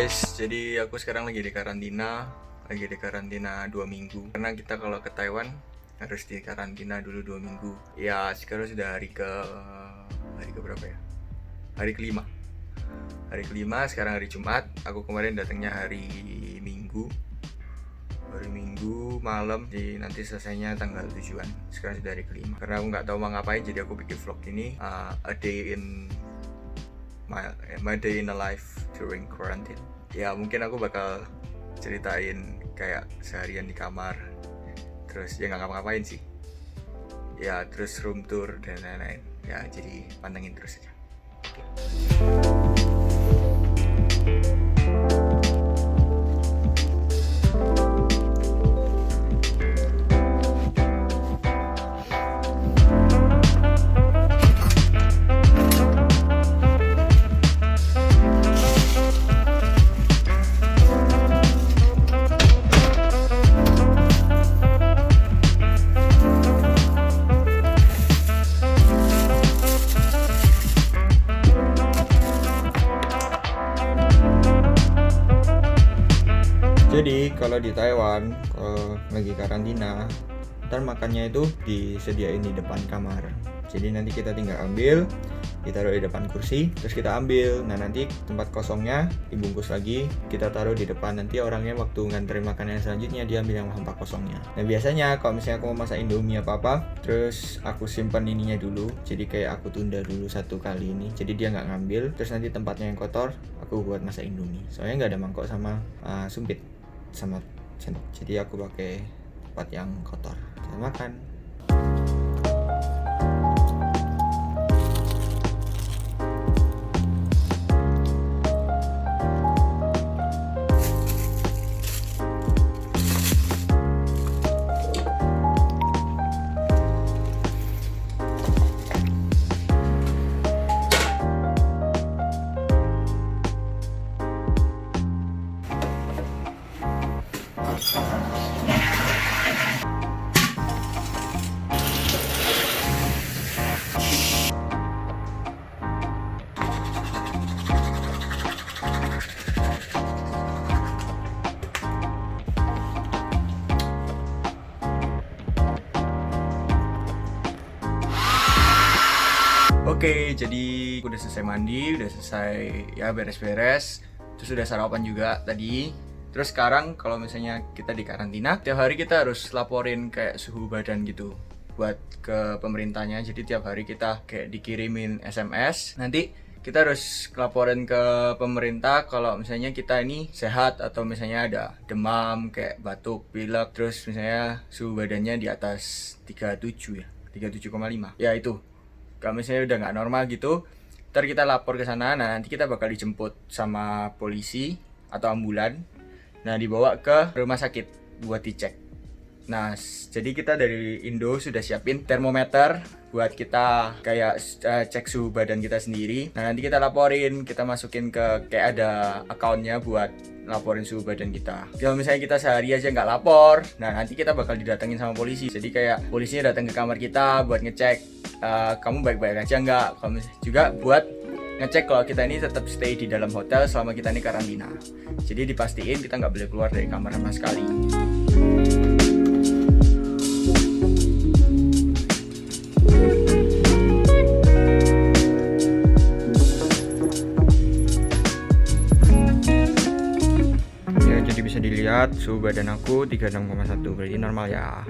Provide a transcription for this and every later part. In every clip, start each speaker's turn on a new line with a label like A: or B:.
A: guys, jadi aku sekarang lagi di karantina 2 minggu. Karena kita kalau ke Taiwan harus di karantina dulu 2 minggu. Ya sekarang sudah hari ke berapa ya? Hari kelima. Sekarang hari Jumat. Aku kemarin datangnya hari Minggu malam, jadi nanti selesainya tanggal 7-an. Sekarang sudah hari kelima. Karena aku nggak tahu mau ngapain, jadi aku bikin vlog ini, a day in my day in a life during quarantine. Ya mungkin aku bakal ceritain kayak seharian di kamar, terus ya nggak ngapa-ngapain sih ya, terus room tour dan lain-lain ya, jadi pantengin terus aja. Jadi kalau di Taiwan, kalau lagi karantina, ntar makannya itu disediain di depan kamar. Jadi nanti kita tinggal ambil, ditaruh di depan kursi, terus kita ambil. Nah nanti tempat kosongnya dibungkus lagi, kita taruh di depan. Nanti orangnya waktu nganterin makanan selanjutnya dia ambil yang tempat kosongnya. Nah biasanya kalau misalnya aku mau masak Indomie apa-apa, terus aku simpan ininya dulu. Jadi kayak aku tunda dulu 1 kali ini. Jadi dia nggak ngambil. Terus nanti tempatnya yang kotor, aku buat masak Indomie. Soalnya nggak ada mangkok sama sumpit sama sendok, jadi aku pakai tempat yang kotor. Kita makan. Oke, jadi udah selesai mandi, udah selesai ya beres-beres, terus udah sarapan juga tadi. Terus sekarang kalau misalnya kita di karantina, tiap hari kita harus laporin kayak suhu badan gitu buat ke pemerintahnya. Jadi tiap hari kita kayak dikirimin SMS. Nanti kita harus laporin ke pemerintah kalau misalnya kita ini sehat, atau misalnya ada demam, kayak batuk, pilek, terus misalnya suhu badannya di atas 37 ya, 37,5. Ya itu. Kalau misalnya udah nggak normal gitu, ntar kita lapor ke sana. Nah nanti kita bakal dijemput sama polisi atau ambulan. Nah dibawa ke rumah sakit buat dicek. Nah jadi kita dari Indo sudah siapin termometer buat kita kayak cek suhu badan kita sendiri. Nah nanti kita laporin, kita masukin ke kayak ada akunnya buat laporin suhu badan kita. Kalau misalnya kita sehari aja nggak lapor, nah nanti kita bakal didatengin sama polisi. Jadi kayak polisinya datang ke kamar kita buat ngecek kamu baik-baik aja nggak. Kalau juga buat ngecek kalau kita ini tetap stay di dalam hotel selama kita ini karantina. Jadi dipastiin kita nggak boleh keluar dari kamar sama sekali. Ya jadi bisa dilihat suhu badan aku 36,1, berarti normal ya.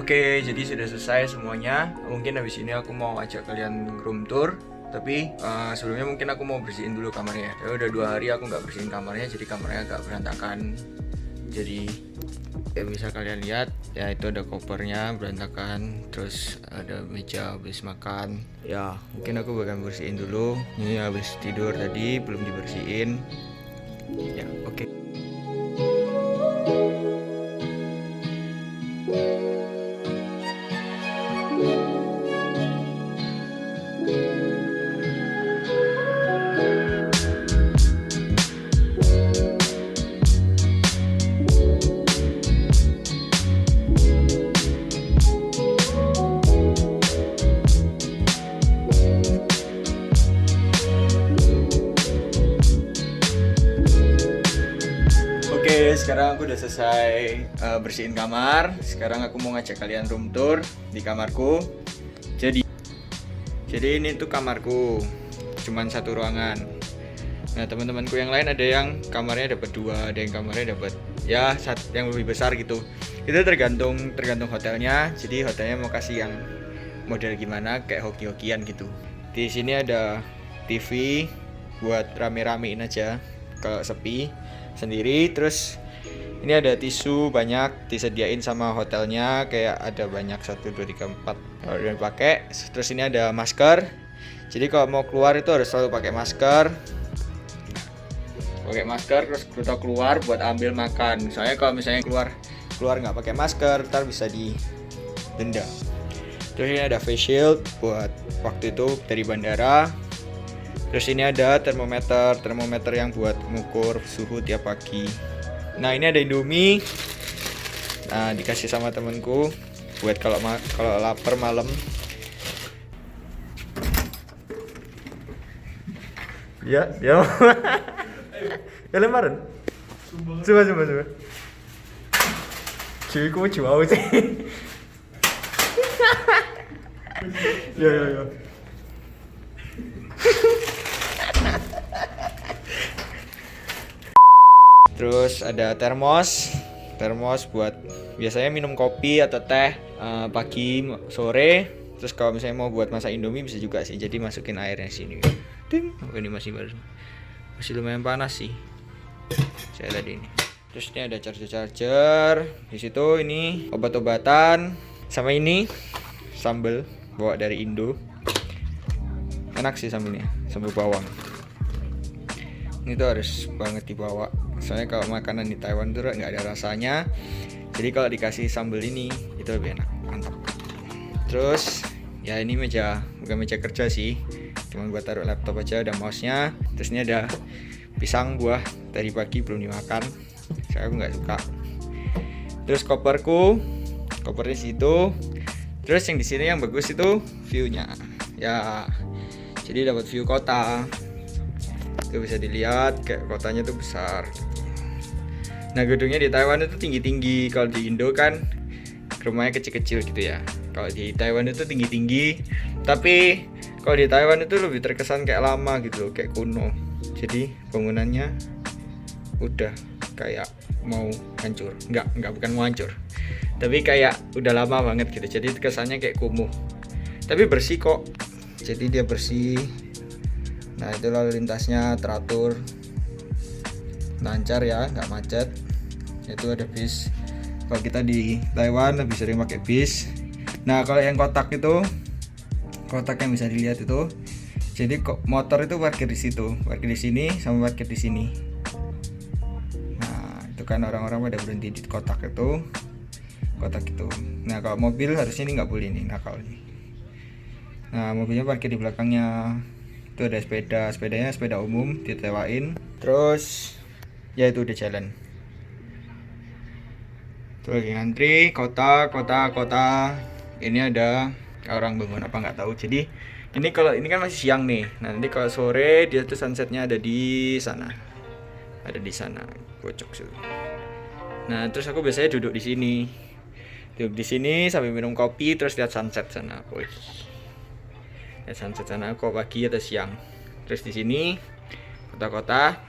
A: Oke, jadi sudah selesai semuanya. Mungkin habis ini aku mau ajak kalian room tour. Tapi sebelumnya mungkin aku mau bersihin dulu kamarnya. Ya udah 2 hari aku nggak bersihin kamarnya, jadi kamarnya agak berantakan. Jadi ya bisa kalian lihat, ya itu ada kopernya berantakan, terus ada meja habis makan. Ya mungkin aku bakal bersihin dulu. Ini habis tidur tadi belum dibersihin. Ya oke. Sekarang aku udah selesai bersihin kamar. Sekarang aku mau ngajak kalian room tour di kamarku. Jadi ini tuh kamarku, cuman 1 ruangan. Nah teman-temanku yang lain ada yang kamarnya dapat 2, ada yang kamarnya dapat ya yang lebih besar gitu. Itu tergantung hotelnya. Jadi hotelnya mau kasih yang model gimana, kayak hoki-hokian gitu. Di sini ada TV buat rame-ramein aja kalau sepi sendiri. Terus ini ada tisu banyak disediain sama hotelnya, kayak ada banyak 1, 2, 3, 4 kalau udah dipakai. Terus ini ada masker. Jadi kalau mau keluar itu harus selalu pakai masker. Terus kita keluar buat ambil makan. Soalnya kalau misalnya keluar nggak pakai masker, ntar bisa didenda. Terus ini ada face shield buat waktu itu dari bandara. Terus ini ada termometer yang buat mengukur suhu tiap pagi. Nah ini ada Indomie. Nah dikasih sama temenku buat kalau lapar malam. Ya. Ya lemaran. Coba. Cewekku mau sih. Ya. Terus ada termos buat biasanya minum kopi atau teh pagi, sore. Terus kalau misalnya mau buat masak Indomie bisa juga sih. Jadi masukin airnya sini. Ting. Oh, ini masih lumayan panas sih. Saya tadi ini. Terus ini ada charger. Di situ ini obat-obatan sama ini sambal bawa dari Indo. Enak sih sambelnya, sambal bawang. Ini tuh harus banget dibawa. Soalnya kalau makanan di Taiwan tuh nggak ada rasanya. Jadi kalau dikasih sambal ini itu lebih enak, mantap. Terus ya ini bukan meja kerja sih, cuma buat taruh laptop aja. Ada mouse-nya. Terus ini ada pisang buah dari pagi belum dimakan. Saya nggak suka. Terus kopernya situ. Terus yang di sini yang bagus itu view-nya. Ya, jadi dapat view kota. Itu bisa dilihat kayak kotanya tuh besar. Nah gedungnya di Taiwan itu tinggi-tinggi. Kalau di Indo kan rumahnya kecil-kecil gitu ya. Kalau di Taiwan itu tinggi-tinggi. Tapi kalau di Taiwan itu lebih terkesan kayak lama gitu loh, kayak kuno. Jadi bangunannya udah kayak mau hancur. Enggak bukan mau hancur. Tapi kayak udah lama banget gitu. Jadi kesannya kayak kumuh. Tapi bersih kok. Jadi dia bersih. Nah itu lalu lintasnya teratur, lancar ya, nggak macet. Itu ada bis. Kalau kita di Taiwan lebih sering pakai bis. Nah kalau yang kotak yang bisa dilihat itu, jadi motor itu parkir di situ, parkir di sini, sama parkir di sini. Nah itu kan orang-orang pada berhenti di kotak itu. Nah kalau mobil harusnya ini nggak boleh nih, nakal nih. Nah mobilnya parkir di belakangnya. Itu ada sepedanya sepeda umum ditewain. Terus ya itu udah jalan. Itu lagi ngantri kota. Ini ada orang bangun apa nggak tahu. Jadi ini kalau ini kan masih siang nih. Nah, nanti kalau sore dia tuh sunsetnya ada di sana. Pojok situ. Nah terus aku biasanya duduk di sini sambil minum kopi terus lihat sunset sana. Sunset sana kok pagi atau siang. Terus di sini kota.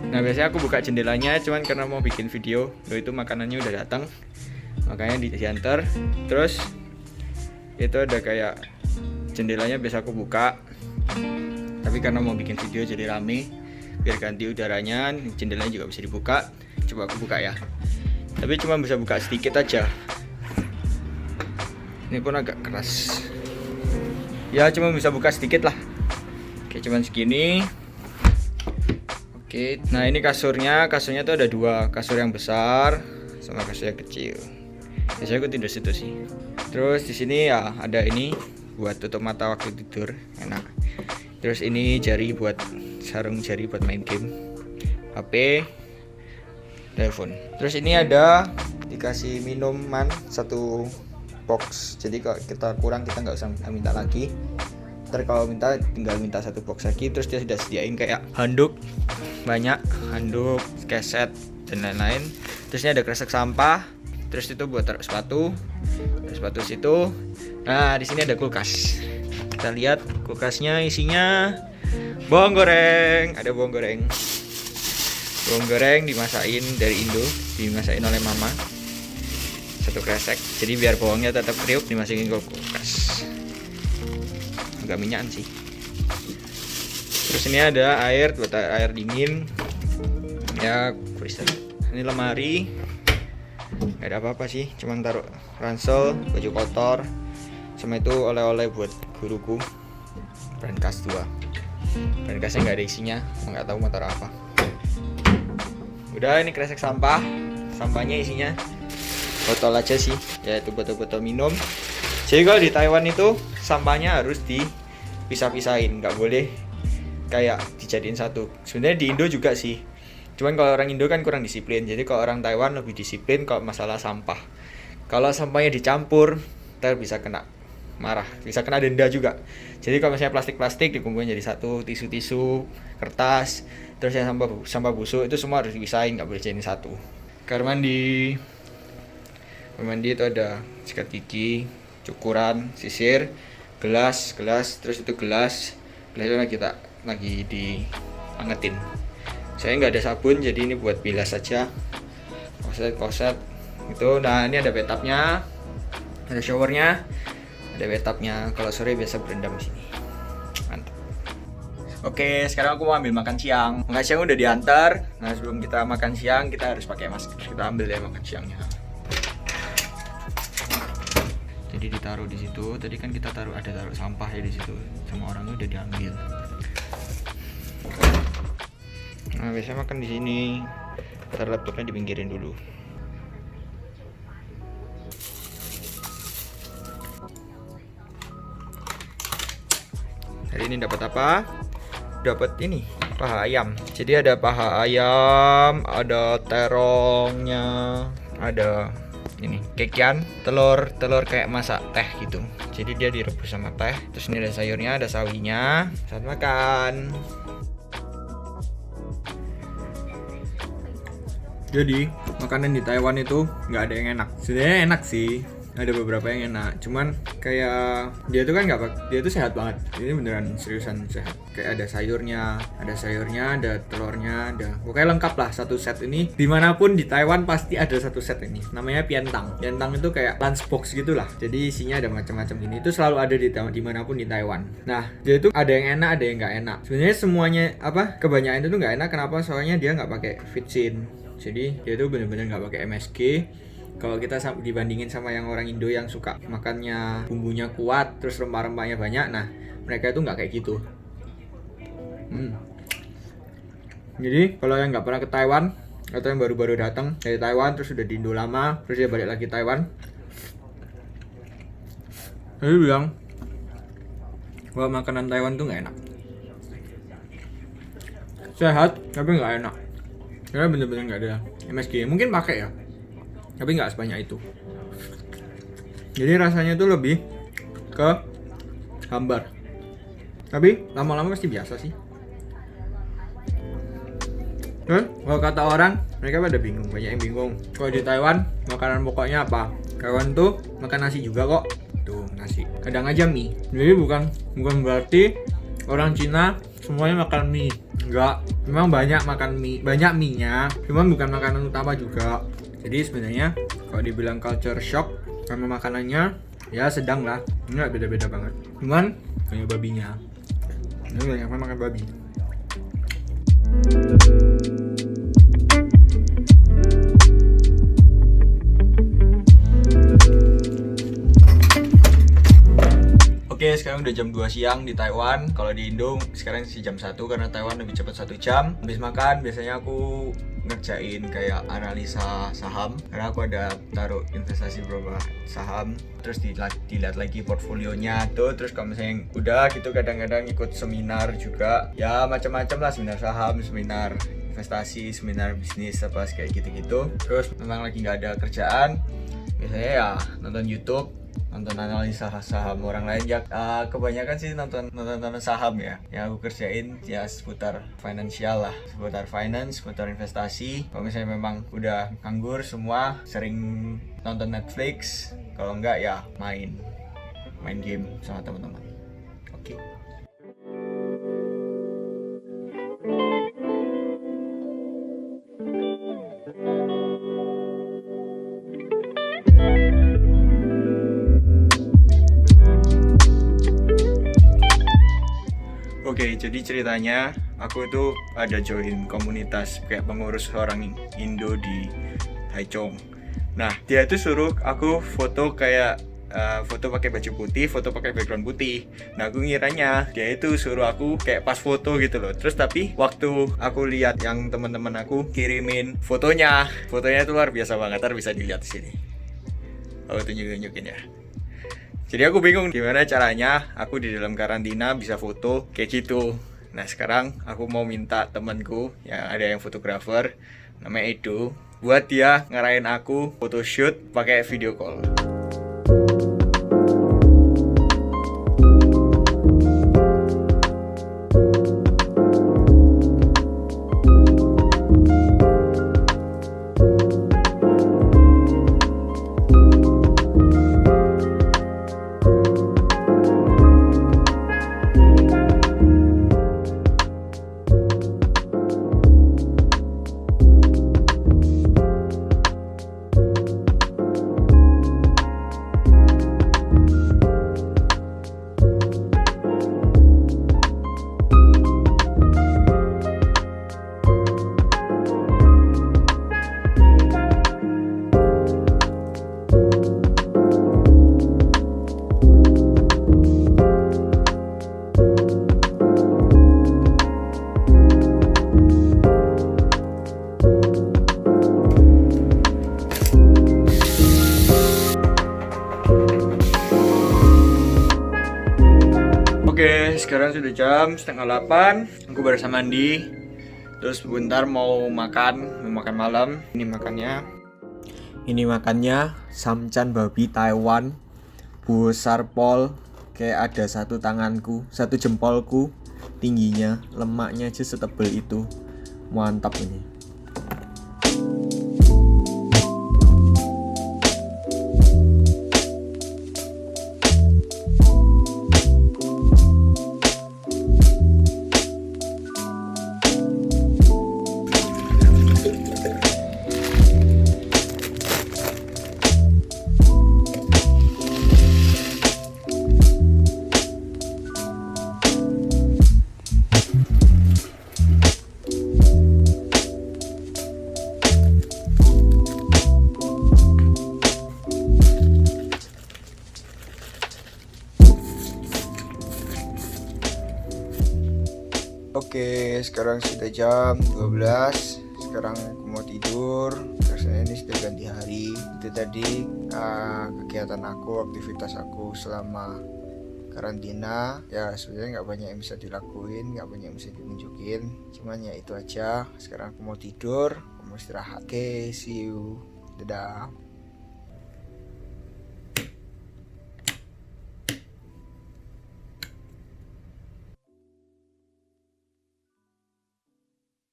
A: Nah biasanya aku buka jendelanya cuman karena mau bikin video. Loh itu makanannya udah datang. makanya diantar. Terus itu ada kayak jendelanya biasa aku buka, tapi karena mau bikin video jadi rame, biar ganti udaranya, jendelanya juga bisa dibuka. Coba aku buka ya, tapi cuma bisa buka sedikit aja. Ini pun agak keras ya, cuma bisa buka sedikit lah. Oke, cuman segini. Oke, nah ini kasurnya tuh ada dua, kasur yang besar sama kasur yang kecil. Biasanya aku tidur situ sih. Terus di sini ya ada ini buat tutup mata waktu tidur, enak. Terus ini jari buat sarung jari buat main game, HP, telepon. Terus ini ada dikasih minuman satu box. Jadi kalau kita kurang kita nggak usah minta lagi. Ntar kalau minta tinggal minta satu box lagi. Terus dia sudah sediain kayak handuk, banyak handuk, keset dan lain-lain. Terus ini ada kresek sampah. Terus itu buat taruh sepatu. Taruh sepatu situ. Nah, di sini ada kulkas. Kita lihat kulkasnya isinya bawang goreng. Ada bawang goreng. Bawang goreng dimasakin dari Indo, dimasakin oleh mama. Satu kresek. Jadi biar bawangnya tetap kriuk, dimasukin ke kulkas. Agak minyakan sih. Terus ini ada air buat air dingin. Ya, freezer. Ini lemari. Gak ada apa-apa sih, cuman taruh ransel, baju kotor, sama itu oleh-oleh buat guruku. Brandcast 2. Brandcastnya nggak ada isinya, nggak tahu mau taruh apa. Udah, ini kresek sampah. Sampahnya isinya botol aja sih, yaitu botol-botol minum. Jadi kalau di Taiwan itu sampahnya harus dipisah-pisahin, nggak boleh kayak dijadiin satu. Sebenarnya di Indo juga sih. Cuman kalau orang Indo kan kurang disiplin. Jadi kalau orang Taiwan lebih disiplin kalau masalah sampah. Kalau sampahnya dicampur, ntar bisa kena marah, bisa kena denda juga. Jadi kalau misalnya plastik-plastik dikumpulin jadi satu, tisu-tisu, kertas, terus yang sampah busuk itu semua harus dipisahin, nggak boleh jadi satu. Kamar mandi. Kamar mandi itu ada sikat gigi, cukuran, sisir, gelas, terus itu gelas itu lagi diangetin. Saya nggak ada sabun, jadi ini buat bilas saja. Koset itu. Nah, ini ada bathtubnya, ada showernya, ada bathtubnya. Kalau sore biasa berendam di sini. Mantap. Oke, sekarang aku mau ambil makan siang. Makan siang udah diantar. Nah, sebelum kita makan siang kita harus pakai masker. Kita ambil ya makan siangnya. Jadi ditaruh di situ. Tadi kan kita taruh sampah ya di situ. Sama orangnya udah diambil. Nah, biasanya makan di sini. Ntar laptopnya dipinggirin dulu. Hari ini dapat apa? Dapat ini, paha ayam. Jadi ada paha ayam, ada terongnya, ada ini kekian, telur kayak masak teh gitu. Jadi dia direbus sama teh. Terus ini ada sayurnya, ada sawinya. Selamat makan. Jadi makanan di Taiwan itu nggak ada yang enak. Sebenarnya enak sih, ada beberapa yang enak. Cuman kayak dia tuh kan dia tuh sehat banget. Ini beneran seriusan sehat. Kayak ada sayurnya, ada telurnya, ada pokoknya lengkap lah satu set ini. Dimanapun di Taiwan pasti ada satu set ini. Namanya piantang. Piantang itu kayak lunchbox gitulah. Jadi isinya ada macam-macam gini. Itu selalu ada dimanapun di Taiwan. Nah, dia itu ada yang enak, ada yang nggak enak. Sebenarnya semuanya kebanyakan itu nggak enak. Kenapa? Soalnya dia nggak pakai vitsin. Jadi dia tuh bener-bener nggak pakai MSG. Kalau kita dibandingin sama yang orang Indo yang suka makannya bumbunya kuat, terus rempah-rempahnya banyak, nah mereka itu nggak kayak gitu. Jadi kalau yang nggak pernah ke Taiwan atau yang baru-baru datang dari Taiwan terus udah di Indo lama, terus dia balik lagi Taiwan, dia bilang bahwa makanan Taiwan tuh nggak enak. Sehat tapi nggak enak. Karena bener-bener nggak ada MSG. Mungkin pakai ya, tapi nggak sebanyak itu. Jadi rasanya tuh lebih ke hambar. Tapi lama-lama pasti biasa sih. Kalau kata orang, mereka pada bingung, banyak yang bingung. Kalau di Taiwan, makanan pokoknya apa? Taiwan tuh makan nasi juga kok. Tuh, nasi. Kadang aja mie. Jadi bukan berarti orang Cina semuanya makan mie. Enggak, memang banyak makan mie, banyak mie-nya. Cuman bukan makanan utama juga. Jadi sebenarnya kalau dibilang culture shock sama makanannya ya sedang lah, nggak beda-beda banget. Cuman kayak babinya, ini banyak makan babi. Oke, sekarang udah jam 2 siang di Taiwan. Kalau di Indo sekarang sih jam 1 karena Taiwan lebih cepat 1 jam. Habis makan biasanya aku ngerjain kayak analisa saham karena aku ada taruh investasi beberapa saham, terus dilihat lagi portfolionya tuh. Terus kalau misalnya udah gitu kadang-kadang ikut seminar juga ya, macam-macam lah, seminar saham, seminar investasi, seminar bisnis apa kayak gitu-gitu. Terus memang lagi nggak ada kerjaan, biasanya ya nonton YouTube, nonton analisa saham orang lain ya. Kebanyakan sih nonton saham ya. Yang aku kerjain ya seputar finansial lah, seputar finance, seputar investasi. Kalau misalnya memang udah nganggur semua, sering nonton Netflix. Kalau enggak ya main game sama teman-teman. Oke. Oke, jadi ceritanya aku tuh ada join komunitas kayak pengurus orang Indo di Taichung. Nah, dia tuh suruh aku foto kayak foto pakai baju putih, foto pakai background putih. Nah, aku ngiranya dia itu suruh aku kayak pas foto gitu loh. Terus tapi waktu aku lihat yang teman-teman aku kirimin fotonya itu luar biasa banget. Ntar bisa dilihat di sini. Aku tunjukin ya. Jadi aku bingung gimana caranya aku di dalam karantina bisa foto kayak gitu. Nah sekarang aku mau minta temanku yang ada yang fotografer namanya Edo, buat dia ngarahin aku photoshoot pakai video call. Oke, sekarang sudah jam 7:30. Aku baru sama mandi. Terus bentar mau makan malam. Ini makannya samcan babi Taiwan. Besar pol, kayak ada satu tanganku, satu jempolku tingginya. Lemaknya aja setebal itu. Mantap ini. Oke, sekarang sudah jam 12. Sekarang aku mau tidur. Rasanya ini sudah ganti hari. Itu tadi kegiatan aku, aktivitas aku selama karantina. Ya sebenarnya nggak banyak yang bisa dilakuin, nggak banyak yang bisa ditunjukin. Cuman ya itu aja. Sekarang aku mau tidur, aku mau istirahat. Oke, see you. Dadah.